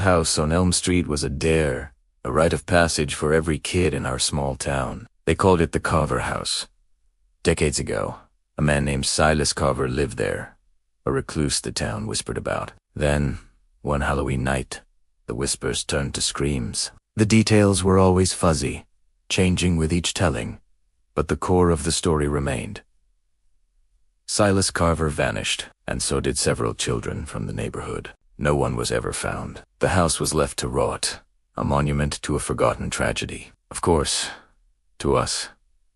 house on Elm Street was a dare, a rite of passage for every kid in our small town. They called it the Carver House. Decades ago, a man named Silas Carver lived there, a recluse the town whispered about. Then, one Halloween night, the whispers turned to screams. The details were always fuzzy, changing with each telling, but the core of the story remained. Silas Carver vanished, and so did several children from the neighborhood. No one was ever found. The house was left to rot, a monument to a forgotten tragedy. Of course, to us,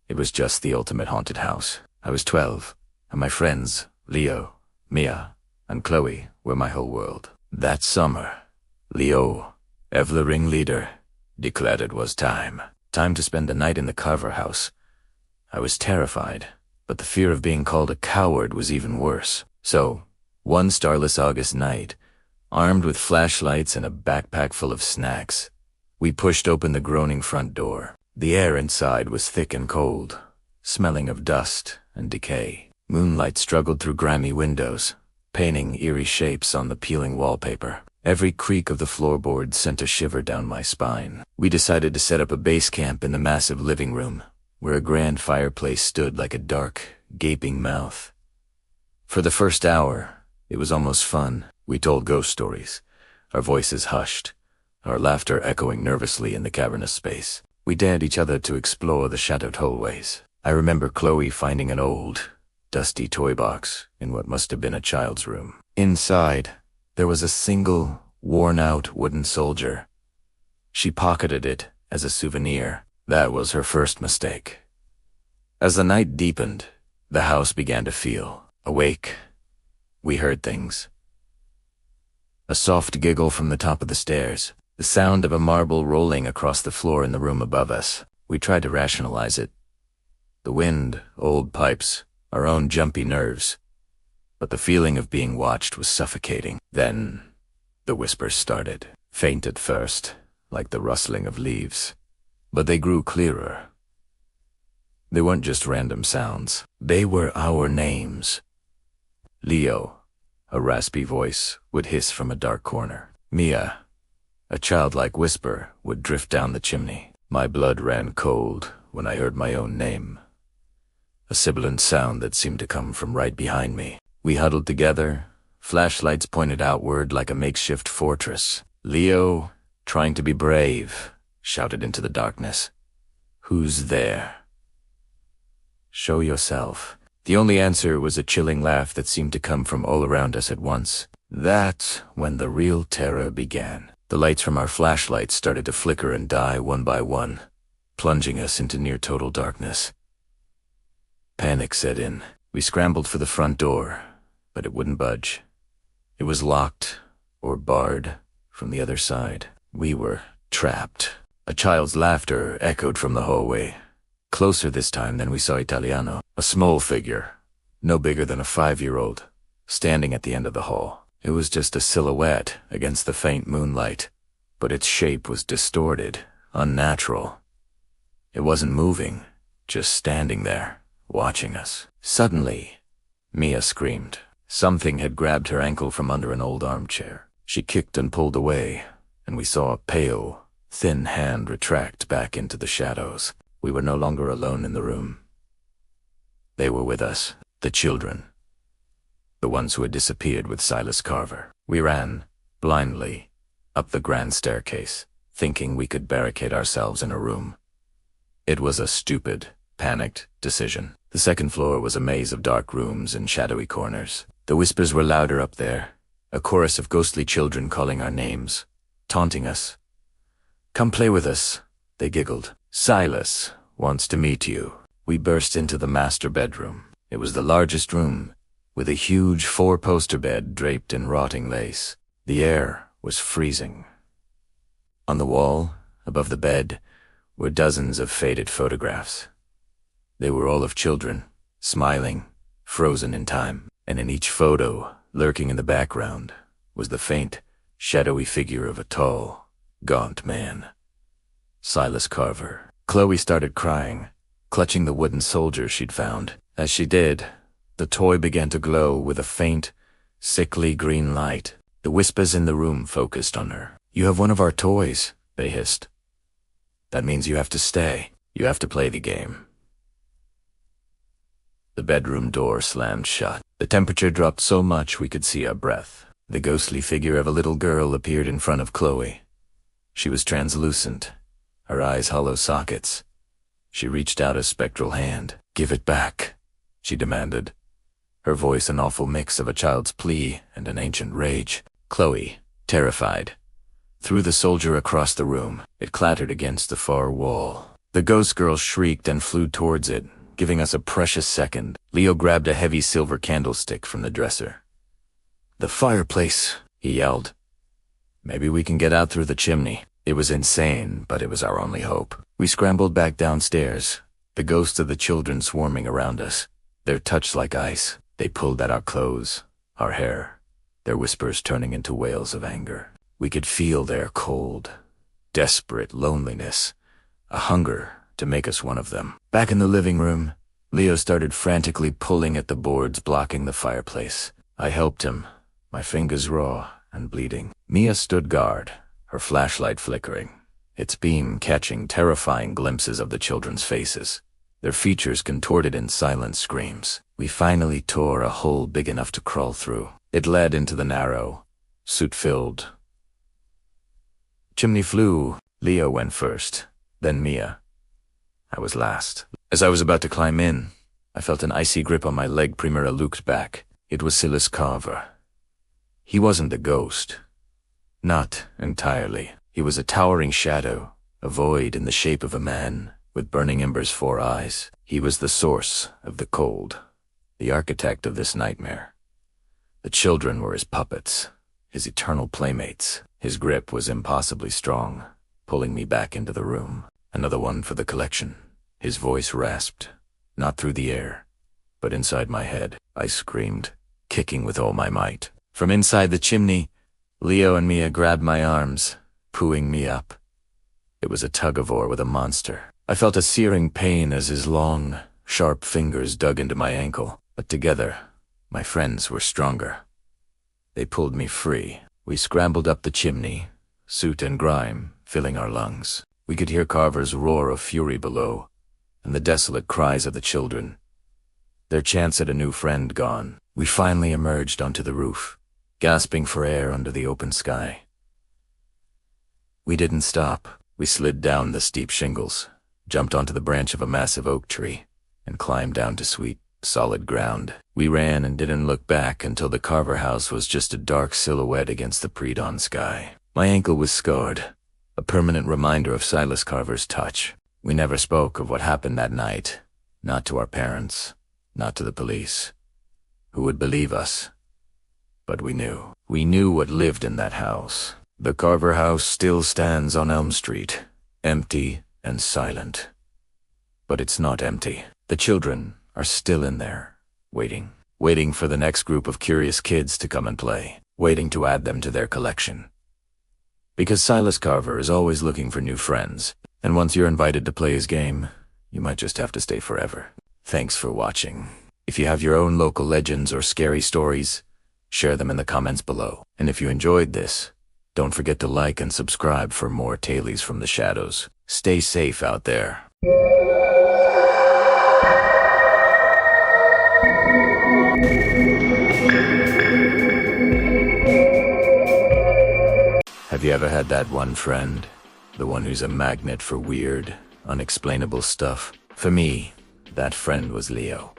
it was just the ultimate haunted house. I was 12, and my friends, Leo, Mia, and Chloe, were my whole world. That summer, Leo, ever the ringleader, declared it was time. Time to spend the night in the Carver house. I was terrified, but the fear of being called a coward was even worse. So, one starless August night, armed with flashlights and a backpack full of snacks, we pushed open the groaning front door. The air inside was thick and cold, smelling of dust and decay. Moonlight struggled through grimy windows, painting eerie shapes on the peeling wallpaper. Every creak of the floorboards sent a shiver down my spine. We decided to set up a base camp in the massive living room, where a grand fireplace stood like a dark, gaping mouth. For the first hour, it was almost fun. We told ghost stories, our voices hushed, our laughter echoing nervously in the cavernous space. We dared each other to explore the shadowed hallways. I remember Chloe finding an old, dusty toy box in what must have been a child's room. Inside, there was a single, worn-out wooden soldier. She pocketed it as a souvenir. That was her first mistake. As the night deepened, the house began to feel awake. We heard things. A soft giggle from the top of the stairs, the sound of a marble rolling across the floor in the room above us. We tried to rationalize it. The wind, old pipes, our own jumpy nerves. But the feeling of being watched was suffocating. Then, the whispers started, faint at first, like the rustling of leaves. But they grew clearer. They weren't just random sounds. They were our names. Leo, a raspy voice, would hiss from a dark corner. Mia, a childlike whisper, would drift down the chimney. My blood ran cold when I heard my own name. A sibilant sound that seemed to come from right behind me. We huddled together, flashlights pointed outward like a makeshift fortress. Leo, trying to be brave, shouted into the darkness. "Who's there?" "Show yourself." The only answer was a chilling laugh that seemed to come from all around us at once. That's when the real terror began. The lights from our flashlights started to flicker and die one by one, plunging us into near total darkness. Panic set in. We scrambled for the front door, but it wouldn't budge. It was locked, or barred, from the other side. We were trapped. A child's laughter echoed from the hallway. Closer this time than we saw Italiano. A small figure, no bigger than a 5-year-old, standing at the end of the hall. It was just a silhouette against the faint moonlight, but its shape was distorted, unnatural. It wasn't moving, just standing there, watching us. Suddenly, Mia screamed. Something had grabbed her ankle from under an old armchair. She kicked and pulled away, and we saw a pale, thin hand retract back into the shadows. We were no longer alone in the room. They were with us, the children, the ones who had disappeared with Silas Carver. We ran, blindly, up the grand staircase, thinking we could barricade ourselves in a room. It was a stupid, panicked decision. The second floor was a maze of dark rooms and shadowy corners. The whispers were louder up there, a chorus of ghostly children calling our names, taunting us. "Come play with us," they giggled. "Silas wants to meet you." We burst into the master bedroom. It was the largest room, with a huge 4-poster bed draped in rotting lace. The air was freezing. On the wall, above the bed, were dozens of faded photographs. They were all of children, smiling, frozen in time, and in each photo, lurking in the background, was the faint, shadowy figure of a tall, gaunt man. Silas Carver. Chloe started crying, clutching the wooden soldier she'd found. As she did, the toy began to glow with a faint, sickly green light. The whispers in the room focused on her. "You have one of our toys," they hissed. "That means you have to stay. You have to play the game." The bedroom door slammed shut. The temperature dropped so much we could see our breath. The ghostly figure of a little girl appeared in front of Chloe. She was translucent, her eyes hollow sockets. She reached out a spectral hand. "Give it back," she demanded, her voice an awful mix of a child's plea and an ancient rage. Chloe, terrified, threw the soldier across the room. It clattered against the far wall. The ghost girl shrieked and flew towards it, giving us a precious second. Leo grabbed a heavy silver candlestick from the dresser. "The fireplace," he yelled. "Maybe we can get out through the chimney." It was insane, but it was our only hope. We scrambled back downstairs, the ghosts of the children swarming around us, their touch like ice. They pulled at our clothes, our hair, their whispers turning into wails of anger. We could feel their cold, desperate loneliness, a hunger to make us one of them. Back in the living room, Leo started frantically pulling at the boards blocking the fireplace. I helped him, my fingers raw and bleeding. Mia stood guard, her flashlight flickering, its beam catching terrifying glimpses of the children's faces, their features contorted in silent screams. We finally tore a hole big enough to crawl through. It led into the narrow, soot-filled chimney flue. Leo went first, then Mia. I was last. As I was about to climb in, I felt an icy grip on my leg. Primera looked back. It was Silas Carver. He wasn't the ghost. Not entirely. He was a towering shadow, a void in the shape of a man, with burning embers for eyes. He was the source of the cold, the architect of this nightmare. The children were his puppets, his eternal playmates. His grip was impossibly strong, pulling me back into the room. Another one for the collection. His voice rasped, not through the air, but inside my head. I screamed, kicking with all my might. From inside the chimney, Leo and Mia grabbed my arms, pulling me up. It was a tug-of-war with a monster. I felt a searing pain as his long, sharp fingers dug into my ankle. But together, my friends were stronger. They pulled me free. We scrambled up the chimney, soot and grime filling our lungs. We could hear Carver's roar of fury below, and the desolate cries of the children, their chance at a new friend gone. We finally emerged onto the roof, gasping for air under the open sky. We didn't stop. We slid down the steep shingles, jumped onto the branch of a massive oak tree, and climbed down to sweet, solid ground. We ran and didn't look back until the Carver house was just a dark silhouette against the pre-dawn sky. My ankle was scarred, a permanent reminder of Silas Carver's touch. We never spoke of what happened that night, not to our parents, not to the police. Who would believe us? But we knew. We knew what lived in that house. The Carver house still stands on Elm Street, empty and silent. But it's not empty. The children are still in there, waiting for the next group of curious kids to come and play, waiting to add them to their collection. Because Silas Carver is always looking for new friends, and once you're invited to play his game, you might just have to stay forever. Thanks for watching. If you have your own local legends or scary stories, share them in the comments below. And if you enjoyed this, don't forget to like and subscribe for more Tales from the Shadows. Stay safe out there. Have you ever had that one friend? The one who's a magnet for weird, unexplainable stuff? For me, that friend was Leo.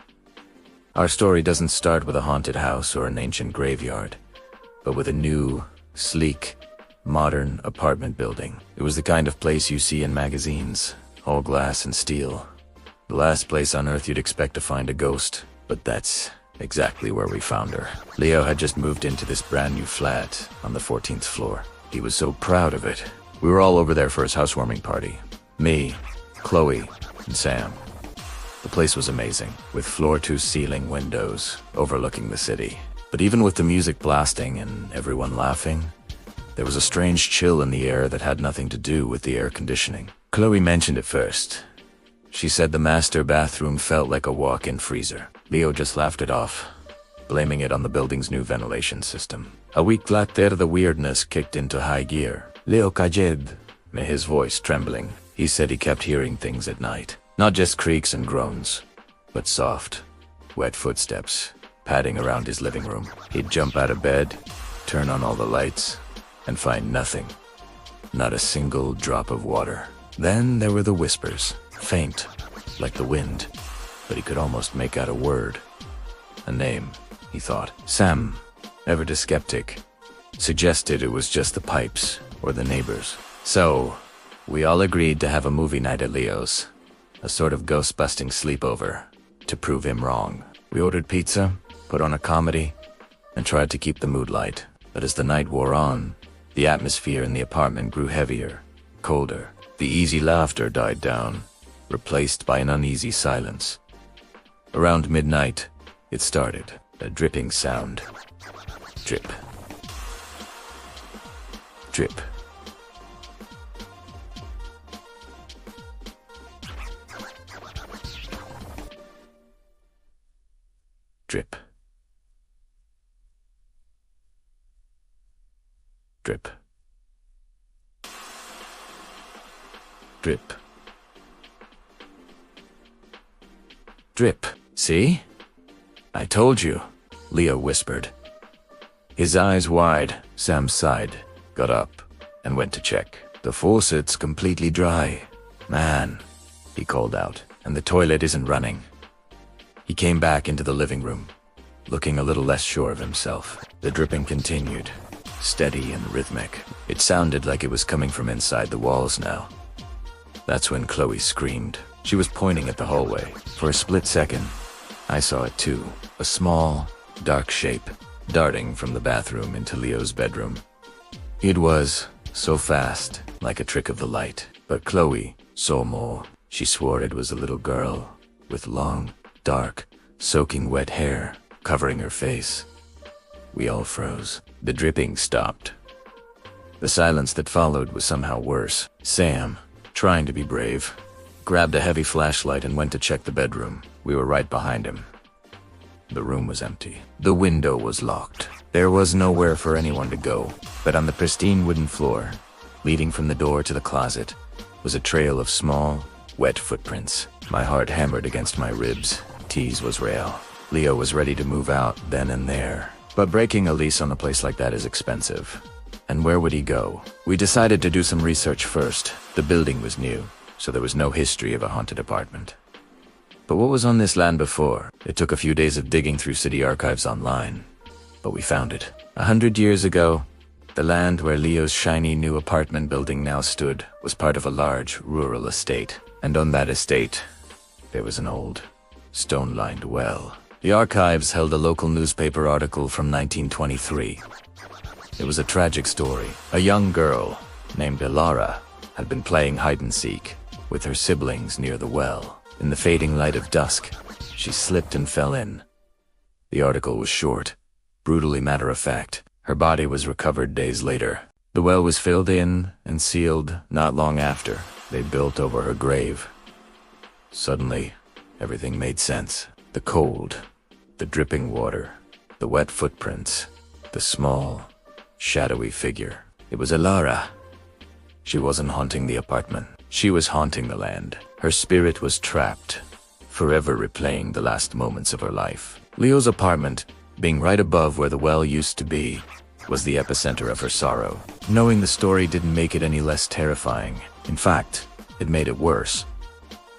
Our story doesn't start with a haunted house or an ancient graveyard, but with a new, sleek, modern apartment building. It was the kind of place you see in magazines, all glass and steel. The last place on Earth you'd expect to find a ghost, but that's exactly where we found her. Leo had just moved into this brand new flat on the 14th floor. He was so proud of it. We were all over there for his housewarming party. Me, Chloe, and Sam. The place was amazing, with floor-to-ceiling windows overlooking the city. But even with the music blasting and everyone laughing, there was a strange chill in the air that had nothing to do with the air conditioning. Chloe mentioned it first. She said the master bathroom felt like a walk-in freezer. Leo just laughed it off, blaming it on the building's new ventilation system. A week later, the weirdness kicked into high gear. Leo Kajed, his voice trembling. He said he kept hearing things at night. Not just creaks and groans, but soft, wet footsteps padding around his living room. He'd jump out of bed, turn on all the lights, and find nothing. Not a single drop of water. Then there were the whispers, faint, like the wind, but he could almost make out a word. A name, he thought. Sam, ever the skeptic, suggested it was just the pipes or the neighbors. So, we all agreed to have a movie night at Leo's, a sort of ghost-busting sleepover, to prove him wrong. We ordered pizza, put on a comedy, and tried to keep the mood light. But as the night wore on, the atmosphere in the apartment grew heavier, colder. The easy laughter died down, replaced by an uneasy silence. Around midnight, it started, a dripping sound. Drip. Drip. Drip. Drip. Drip. Drip. See? I told you, Leo whispered. His eyes wide, Sam sighed, got up, and went to check. The faucet's completely dry. Man, he called out, and the toilet isn't running. He came back into the living room, looking a little less sure of himself. The dripping continued, steady and rhythmic. It sounded like it was coming from inside the walls now. That's when Chloe screamed. She was pointing at the hallway. For a split second, I saw it too. A small, dark shape, darting from the bathroom into Leo's bedroom. It was so fast, like a trick of the light. But Chloe saw more. She swore it was a little girl, with long, dark, soaking wet hair covering her face. We all froze. The dripping stopped. The silence that followed was somehow worse. Sam, trying to be brave, grabbed a heavy flashlight and went to check the bedroom. We were right behind him. The room was empty. The window was locked. There was nowhere for anyone to go, but on the pristine wooden floor, leading from the door to the closet, was a trail of small, wet footprints. My heart hammered against my ribs. Tease was real. Leo was ready to move out then and there. But breaking a lease on a place like that is expensive. And where would he go? We decided to do some research first. The building was new, so there was no history of a haunted apartment. But what was on this land before? It took a few days of digging through city archives online. But we found it. 100 years ago, the land where Leo's shiny new apartment building now stood was part of a large rural estate. And on that estate, there was an old, stone-lined well. The archives held a local newspaper article from 1923. It was a tragic story. A young girl named Elara had been playing hide-and-seek with her siblings near the well. In the fading light of dusk, she slipped and fell in. The article was short, brutally matter-of-fact. Her body was recovered days later. The well was filled in and sealed not long after. They built over her grave. Suddenly, everything made sense. The cold, the dripping water, the wet footprints, the small, shadowy figure. It was Elara. She wasn't haunting the apartment. She was haunting the land. Her spirit was trapped, forever replaying the last moments of her life. Leo's apartment, being right above where the well used to be, was the epicenter of her sorrow. Knowing the story didn't make it any less terrifying. In fact, it made it worse.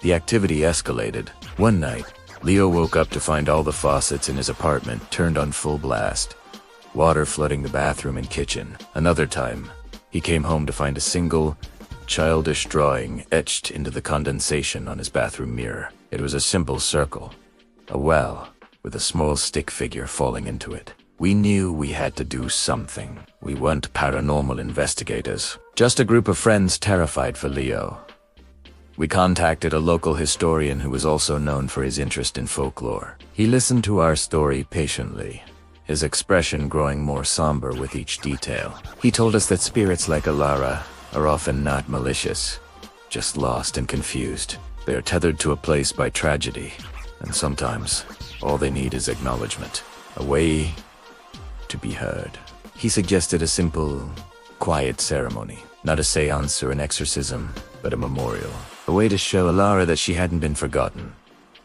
The activity escalated. One night, Leo woke up to find all the faucets in his apartment turned on full blast, water flooding the bathroom and kitchen. Another time, he came home to find a single, childish drawing etched into the condensation on his bathroom mirror. It was a simple circle, a well, with a small stick figure falling into it. We knew we had to do something. We weren't paranormal investigators, just a group of friends terrified for Leo. We contacted a local historian who was also known for his interest in folklore. He listened to our story patiently, his expression growing more somber with each detail. He told us that spirits like Elara are often not malicious, just lost and confused. They are tethered to a place by tragedy, and sometimes all they need is acknowledgement, a way to be heard. He suggested a simple, quiet ceremony. Not a seance or an exorcism, but a memorial. A way to show Alara that she hadn't been forgotten.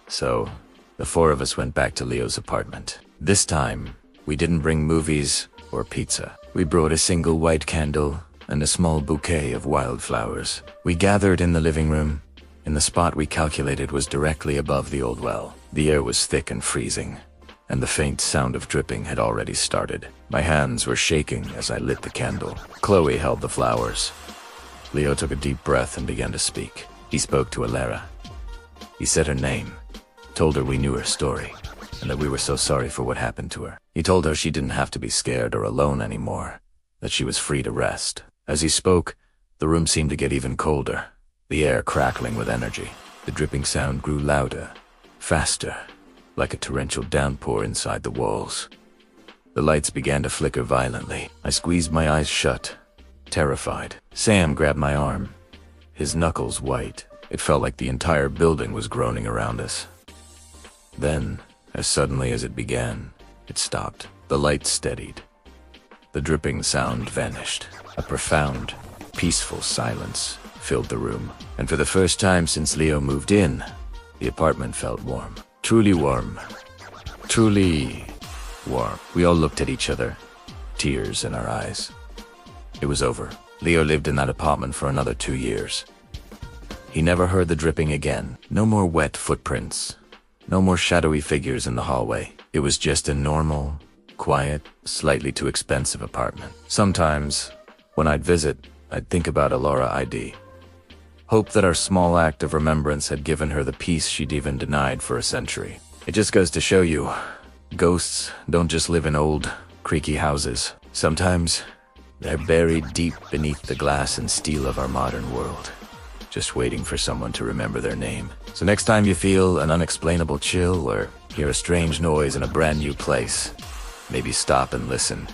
So, the four of us went back to Leo's apartment. This time, we didn't bring movies or pizza. We brought a single white candle and a small bouquet of wildflowers. We gathered in the living room, in the spot we calculated was directly above the old well. The air was thick and freezing, and the faint sound of dripping had already started. My hands were shaking as I lit the candle. Chloe held the flowers. Leo took a deep breath and began to speak. He spoke to Alara. He said her name, told her we knew her story, and that we were so sorry for what happened to her. He told her she didn't have to be scared or alone anymore, that she was free to rest. As he spoke, the room seemed to get even colder, the air crackling with energy. The dripping sound grew louder, faster, like a torrential downpour inside the walls. The lights began to flicker violently. I squeezed my eyes shut, terrified. Sam grabbed my arm, his knuckles white. It felt like the entire building was groaning around us. Then, as suddenly as it began, it stopped. The lights steadied. The dripping sound vanished. A profound, peaceful silence filled the room. And for the first time since Leo moved in, the apartment felt warm. Truly warm. Truly warm. We all looked at each other, tears in our eyes. It was over. Leo lived in that apartment for another 2 years. He never heard the dripping again. No more wet footprints. No more shadowy figures in the hallway. It was just a normal, quiet, slightly too expensive apartment. Sometimes, when I'd visit, I'd think about Alara ID. Hope that our small act of remembrance had given her the peace she'd even denied for a century. It just goes to show you, ghosts don't just live in old, creaky houses. Sometimes, they're buried deep beneath the glass and steel of our modern world, just waiting for someone to remember their name. So next time you feel an unexplainable chill or hear a strange noise in a brand new place, maybe stop and listen.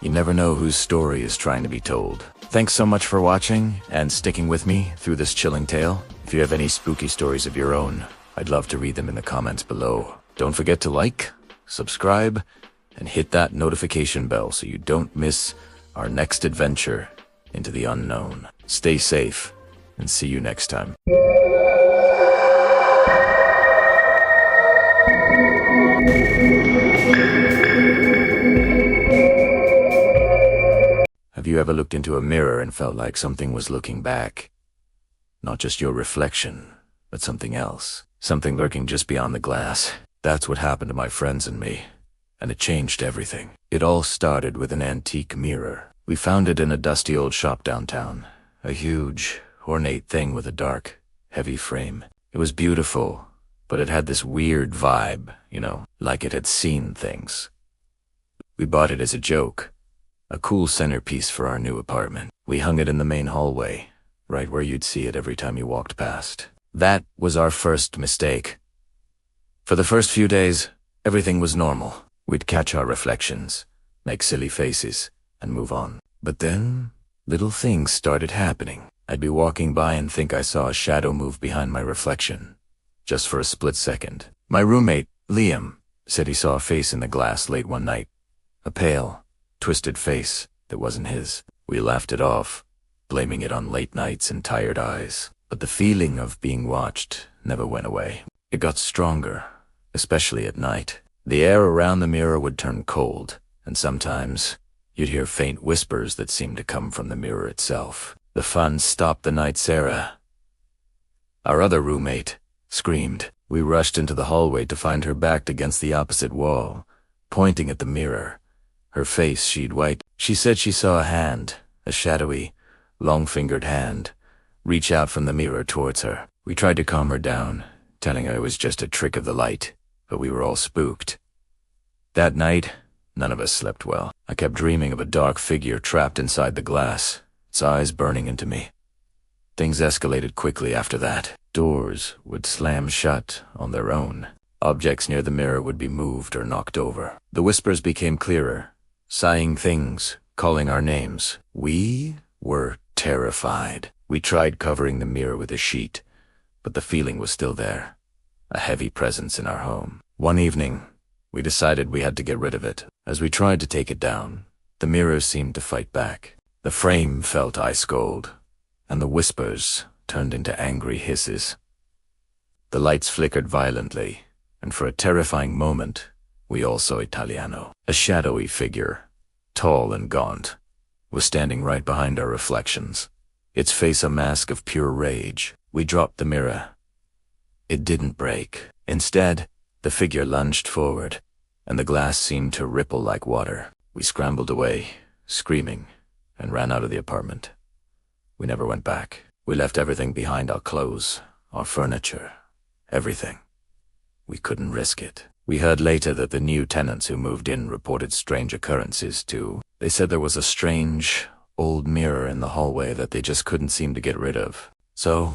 You never know whose story is trying to be told. Thanks so much for watching and sticking with me through this chilling tale. If you have any spooky stories of your own, I'd love to read them in the comments below. Don't forget to like, subscribe, and hit that notification bell so you don't miss our next adventure into the unknown. Stay safe, and see you next time. Have you ever looked into a mirror and felt like something was looking back? Not just your reflection, but something else. Something lurking just beyond the glass. That's what happened to my friends and me, and it changed everything. It all started with an antique mirror. We found it in a dusty old shop downtown. A huge, ornate thing with a dark, heavy frame. It was beautiful, but it had this weird vibe, like it had seen things. We bought it as a joke. A cool centerpiece for our new apartment. We hung it in the main hallway, right where you'd see it every time you walked past. That was our first mistake. For the first few days, everything was normal. We'd catch our reflections, make silly faces, and move on. But then, little things started happening. I'd be walking by and think I saw a shadow move behind my reflection, just for a split second. My roommate, Liam, said he saw a face in the glass late one night. A pale, twisted face that wasn't his. We laughed it off, blaming it on late nights and tired eyes. But the feeling of being watched never went away. It got stronger, especially at night. The air around the mirror would turn cold, and sometimes you'd hear faint whispers that seemed to come from the mirror itself. The fun stopped the night Sarah, our other roommate, screamed. We rushed into the hallway to find her backed against the opposite wall, pointing at the mirror. Her face sheet white. She said she saw a hand, a shadowy, long-fingered hand, reach out from the mirror towards her. We tried to calm her down, telling her it was just a trick of the light, but we were all spooked. That night, none of us slept well. I kept dreaming of a dark figure trapped inside the glass, its eyes burning into me. Things escalated quickly after that. Doors would slam shut on their own. Objects near the mirror would be moved or knocked over. The whispers became clearer, sighing things, calling our names. We were terrified. We tried covering the mirror with a sheet, but the feeling was still there, a heavy presence in our home. One evening, we decided we had to get rid of it. As we tried to take it down, the mirror seemed to fight back. The frame felt ice cold, and the whispers turned into angry hisses. The lights flickered violently, and for a terrifying moment, we all saw Italiano. A shadowy figure, tall and gaunt, was standing right behind our reflections, its face a mask of pure rage. We dropped the mirror. It didn't break. Instead, the figure lunged forward, and the glass seemed to ripple like water. We scrambled away, screaming, and ran out of the apartment. We never went back. We left everything behind, our clothes, our furniture, everything. We couldn't risk it. We heard later that the new tenants who moved in reported strange occurrences too. They said there was a strange, old mirror in the hallway that they just couldn't seem to get rid of. So,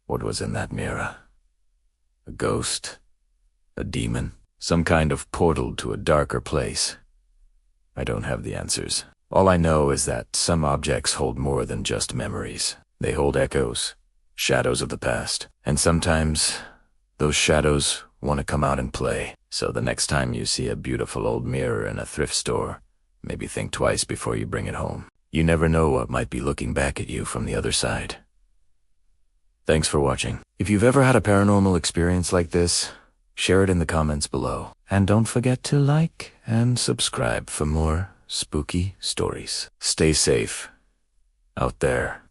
what was in that mirror? A ghost? A demon? Some kind of portal to a darker place? I don't have the answers. All I know is that some objects hold more than just memories. They hold echoes, shadows of the past, and sometimes those shadows want to come out and play. So the next time you see a beautiful old mirror in a thrift store, maybe think twice before you bring it home. You never know what might be looking back at you from the other side. Thanks for watching. If you've ever had a paranormal experience like this, share it in the comments below. And don't forget to like and subscribe for more spooky stories. Stay safe out there.